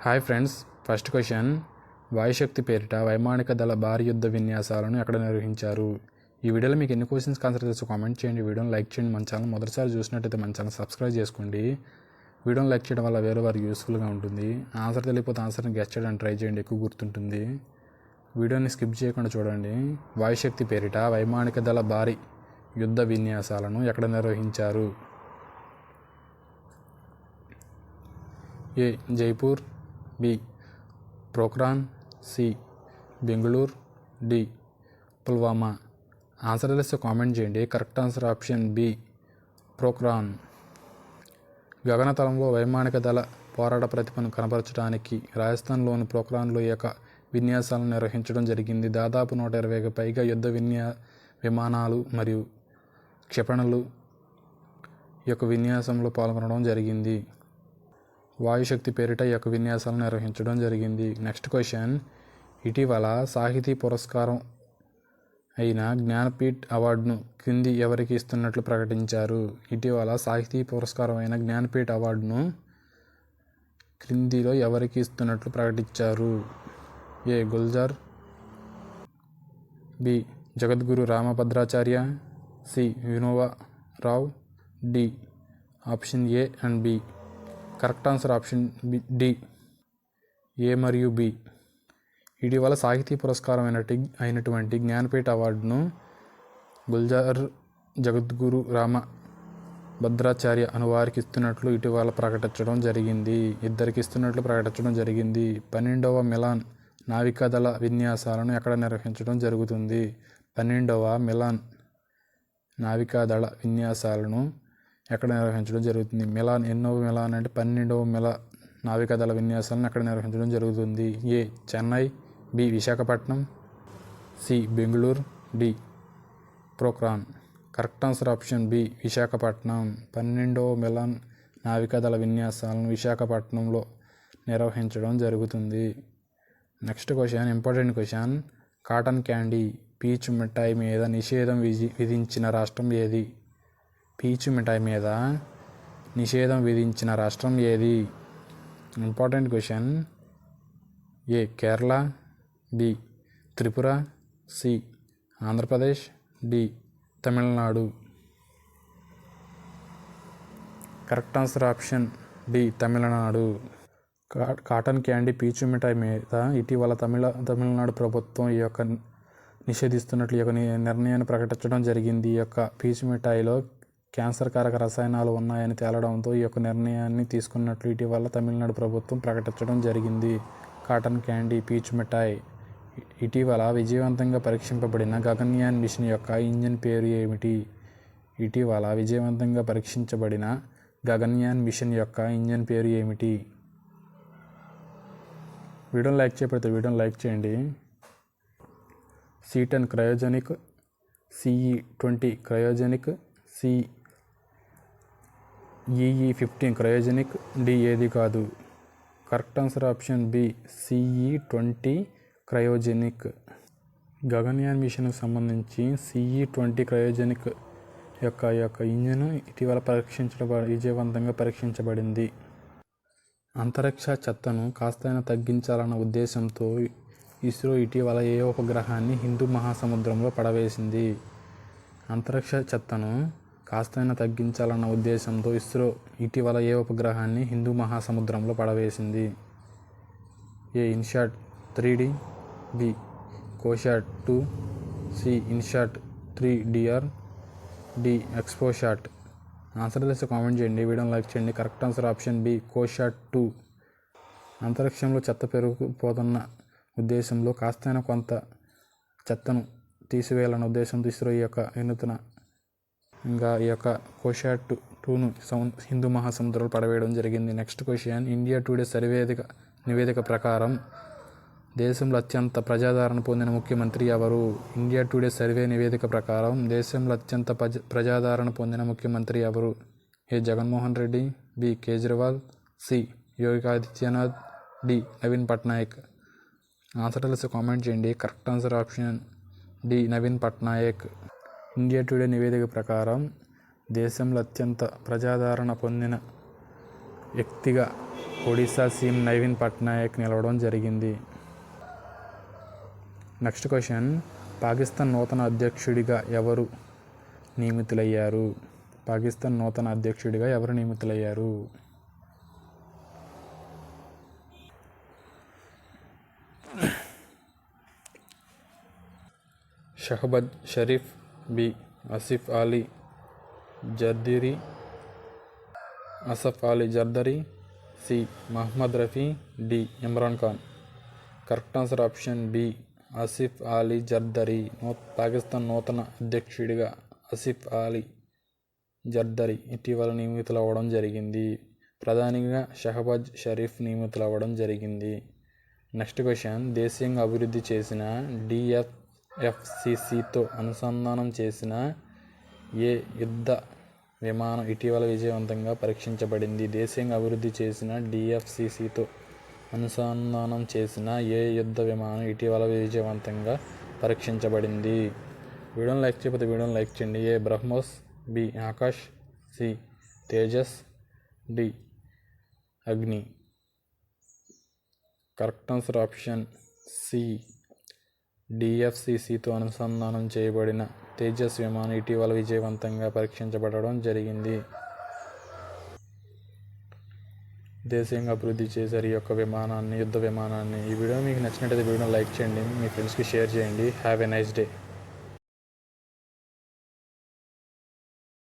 Hi friends, first question. వాయుశక్తి పేరిట వైమానిక దళ భారీ యుద్ధ విన్యాసాలను ఎక్కడ నిర్వహించారు? ఈ వీడియోలో మీకు ఎన్ని క్వశ్చన్స్ ఆన్సర్ తెలుసు కామెంట్ చేయండి. వీడియోని లైక్ చేయండి. మన ఛానల్ మొదటిసారి చూసినట్టయితే మన ఛానల్ సబ్స్క్రైబ్ చేసుకోండి. వీడియోని లైక్ చేయడం వల్ల వేరే వారికి యూస్ఫుల్గా ఉంటుంది. ఆన్సర్ తెలియకపోతే ఆన్సర్ని గెస్ చేయడానికి ట్రై చేయండి, ఎక్కువ గుర్తుంటుంది. వీడియోని స్కిప్ చేయకుండా చూడండి. వాయుశక్తి పేరిట వైమానిక దళ భారీ యుద్ధ విన్యాసాలను ఎక్కడ నిర్వహించారు? A Jaipur, B Pokhran, C Bengaluru, D Pulwama. Answer తెలిస్తే కామెంట్ చేయండి. Correct answer option B Pokhran. గగనతలంలో వైమానిక దళ పోరాట ప్రతిభను కనపరచడానికి రాజస్థాన్లోని పోఖ్రాన్లో ఈ యొక్క విన్యాసాలను నిర్వహించడం జరిగింది. దాదాపు 120కి పైగా యుద్ధ విమానాలు మరియు క్షిపణులు ఈ యొక్క విన్యాసంలో పాల్గొనడం జరిగింది. వాయుశక్తి పేరిట ఈ యొక్క విన్యాసాలను నిర్వహించడం జరిగింది. Next question. ఇటీవల సాహితీ పురస్కారం అయిన జ్ఞానపీఠ్ అవార్డును క్రింది ఎవరికి ఇస్తున్నట్లు ప్రకటించారు? ఇటీవల సాహితీ పురస్కారం అయిన జ్ఞానపీఠ్ అవార్డును క్రిందిలో ఎవరికి ఇస్తున్నట్లు ప్రకటించారు? A Gulzar, B Jagadguru Rambhadracharya, C Vinoba Rao, D option A and B. Correct answer option D, A మరియు బి. ఇటీవల సాహితీ పురస్కారం అయినటువంటి జ్ఞానపీఠ అవార్డును గుల్జార్, జగద్గురు రామ భద్రాచార్య అను వారికి ఇస్తున్నట్లు ఇటీవల ప్రకటించడం జరిగింది. ఇద్దరికి ఇస్తున్నట్లు ప్రకటించడం జరిగింది. 12వ మిలాన్ నావికాదళ విన్యాసాలను ఎక్కడ నిర్వహించడం జరుగుతుంది? 12వ మిలాన్ నావికాదళ విన్యాసాలను ఎక్కడ నిర్వహించడం జరుగుతుంది? మిలాన్ ఎన్నో మిలాన్ అంటే 12వ మిలాన్ నావికాదళ విన్యాసాలను ఎక్కడ నిర్వహించడం జరుగుతుంది? A Chennai, B Visakhapatnam, C Bengaluru, D Pokhran. Correct answer option B Visakhapatnam. 12వ మిలాన్ నావికాదళ విన్యాసాలను విశాఖపట్నంలో నిర్వహించడం జరుగుతుంది. Next question, important question. Cotton candy పీచు మిఠాయి మీద నిషేధం విధించిన రాష్ట్రం ఏది? పీచు మిఠాయి మీద నిషేధం విధించిన రాష్ట్రం ఏది? Important question. ఏ Kerala, B Tripura, C Andhra Pradesh, D Tamil Nadu. Correct answer option D Tamil Nadu. Cotton candy పీచు మిఠాయి మీద ఇటీవల తమిళనాడు ప్రభుత్వం ఈ యొక్క నిషేధిస్తున్నట్లు ఈ యొక్క నిర్ణయాన్ని ప్రకటించడం జరిగింది. ఈ యొక్క పీచు మిఠాయిలో క్యాన్సర్ కారక రసాయనాలు ఉన్నాయని తేలడంతో ఈ యొక్క నిర్ణయాన్ని తీసుకున్నట్లు ఇటీవల తమిళనాడు ప్రభుత్వం ప్రకటించడం జరిగింది. కాటన్ క్యాండీ పీచు మిఠాయి ఇటీవల విజయవంతంగా పరీక్షింపబడిన గగన్యాన్ మిషన్ యొక్క ఇంజిన్ పేరు ఏమిటి? ఇటీవల విజయవంతంగా పరీక్షించబడిన గగన్యాన్ మిషన్ యొక్క ఇంజిన్ పేరు ఏమిటి? వీడియోని లైక్ చేయకపోతే వీడియోని లైక్ చేయండి. C10 cryogenic, CE-20 cryogenic, CEE-15 cryogenic, D ఏది కాదు? Correct answer option B CE-20 cryogenic. Gaganyaan మిషన్కు సంబంధించి CE-20 క్రయోజెనిక్ యొక్క ఇంజిన్ ఇటీవల విజయవంతంగా పరీక్షించబడింది. అంతరిక్ష చెత్తను కాస్తైనా తగ్గించాలన్న ఉద్దేశంతో ఇస్రో ఇటీవల ఏ ఉపగ్రహాన్ని హిందూ మహాసముద్రంలో పడవేసింది? అంతరిక్ష చెత్తను కాస్తైనా తగ్గించాలన్న ఉద్దేశంతో ఇస్రో ఇటీవల ఏ ఉపగ్రహాన్ని హిందూ మహాసముద్రంలో పడవేసింది? ఏ ఇన్శాట్ 3D, బి కోశాట్ 2, C INSAT 3DR, D XPoSat. Answer తెలిసి కామెంట్ చేయండి. వీడియోని లైక్ చేయండి. కరెక్ట్ ఆన్సర్ ఆప్షన్ బి కోశాట్ 2. అంతరిక్షంలో చెత్త పెరిగిపోతున్న ఉద్దేశంలో కాస్తైనా కొంత చెత్తను తీసివేయాలన్న ఉద్దేశంతో ఇస్రో ఈ యొక్క ఈ యొక్క కోశాట్ 2ను హిందూ మహాసముద్రంలో పడవేయడం జరిగింది. Next question. India today survey నివేదిక ప్రకారం దేశంలో అత్యంత ప్రజాదరణ పొందిన ముఖ్యమంత్రి ఎవరు? ఇండియా టుడే సర్వే నివేదిక ప్రకారం దేశంలో అత్యంత ప్రజాదరణ పొందిన ముఖ్యమంత్రి ఎవరు? A Jaganmohan Reddy, B Kejriwal, C Yogi Adityanath, D Naveen Patnaik. Answer తెలిసి కామెంట్ చేయండి. Correct answer option D Naveen Patnaik. India Today నివేదిక ప్రకారం దేశంలో అత్యంత ప్రజాదరణ పొందిన వ్యక్తిగా ఒడిశా సీఎం నవీన్ పట్నాయక్ నిలవడం జరిగింది. నెక్స్ట్ క్వశ్చన్, పాకిస్తాన్ నూతన అధ్యక్షుడిగా ఎవరు నియమితులయ్యారు? పాకిస్తాన్ నూతన అధ్యక్షుడిగా ఎవరు నియమితులయ్యారు? Shahbaz Sharif, B Asif Ali Zardari, C Mohammad Rafi, D Imran Khan. Correct answer option B Asif Ali Zardari. Pakistan నూతన అధ్యక్షుడిగా ఆసిఫ్ అలీ జర్దరీ ఇటీవల నియమితులవ్వడం జరిగింది. ప్రధానిగా షహబాజ్ షరీఫ్ నియమితులవ్వడం జరిగింది. నెక్స్ట్ క్వశ్చన్, దేశీయంగా అభివృద్ధి చేసిన DFCCతో అనుసంధానం చేసిన ఏ యుద్ధ విమానం ఇటీవల విజయవంతంగా పరీక్షించబడింది? దేశీయంగా అభివృద్ధి చేసిన DFCCతో అనుసంధానం చేసిన ఏ యుద్ధ విమానం ఇటీవల విజయవంతంగా పరీక్షించబడింది? వీడియోని లైక్ చేయకపోతే వీడియోని లైక్ చేయండి. A BrahMos, B Akash, C Tejas, D Agni. Correct answer option C DFCCతో అనుసంధానం చేయబడిన తేజస్ విమానం ఇటీవల విజయవంతంగా పరీక్షించబడడం జరిగింది. దేశీయంగా అభివృద్ధి చేశారు ఈ యొక్క యుద్ధ విమానాన్ని. ఈ వీడియో మీకు నచ్చినట్లయితే వీడియోని లైక్ చేయండి, మీ ఫ్రెండ్స్కి షేర్ చేయండి. Have a nice day.